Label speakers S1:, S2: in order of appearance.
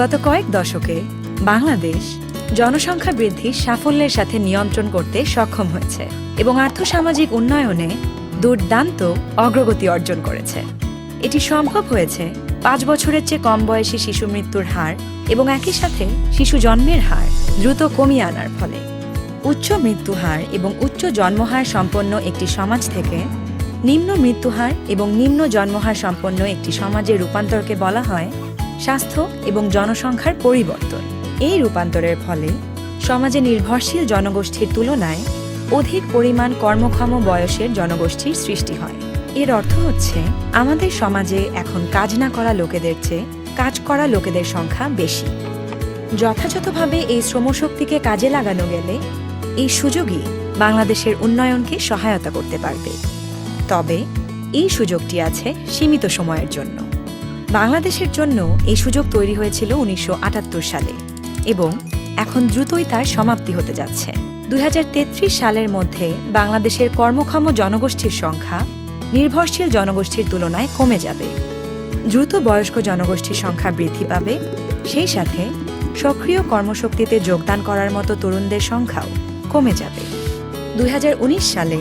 S1: গত কয়েক দশকে বাংলাদেশ জনসংখ্যা বৃদ্ধির সাফল্যের সাথে নিয়ন্ত্রণ করতে সক্ষম হয়েছে এবং আর্থসামাজিক উন্নয়নে দুর্দান্ত অগ্রগতি অর্জন করেছে। এটি সম্ভব হয়েছে ৫ বছরের চেয়ে কম বয়সী শিশু মৃত্যুর হার এবং একই সাথে শিশু জন্মের হার দ্রুত কমিয়ে আনার ফলে। উচ্চ মৃত্যুহার এবং উচ্চ জন্মহার সম্পন্ন একটি সমাজ থেকে নিম্ন মৃত্যুহার এবং নিম্ন জন্মহার সম্পন্ন একটি সমাজের রূপান্তরকে বলা হয় স্বাস্থ্য এবং জনসংখ্যার পরিবর্তন। এই রূপান্তরের ফলে সমাজে নির্ভরশীল জনগোষ্ঠীর তুলনায় অধিক পরিমাণ কর্মক্ষম বয়সের জনগোষ্ঠীর সৃষ্টি হয়। এর অর্থ হচ্ছে আমাদের সমাজে এখন কাজ না করা লোকেদের চেয়ে কাজ করা লোকেদের সংখ্যা বেশি। যথাযথভাবে এই শ্রমশক্তিকে কাজে লাগানো গেলে এই সুযোগই বাংলাদেশের উন্নয়নকে সহায়তা করতে পারবে। তবে এই সুযোগটি আছে সীমিত সময়ের জন্য। বাংলাদেশের জন্য এই সুযোগ তৈরি হয়েছিল ১৯৭৮ সালে এবং এখন দ্রুতই তার সমাপ্তি হতে যাচ্ছে। ২০৩৩ সালের মধ্যে বাংলাদেশের কর্মক্ষম জনগোষ্ঠীর সংখ্যা নির্ভরশীল জনগোষ্ঠীর তুলনায় কমে যাবে। দ্রুত বয়স্ক জনগোষ্ঠীর সংখ্যা বৃদ্ধি পাবে, সেই সাথে সক্রিয় কর্মশক্তিতে যোগদান করার মতো তরুণদের সংখ্যাও কমে যাবে। ২০১৯ সালে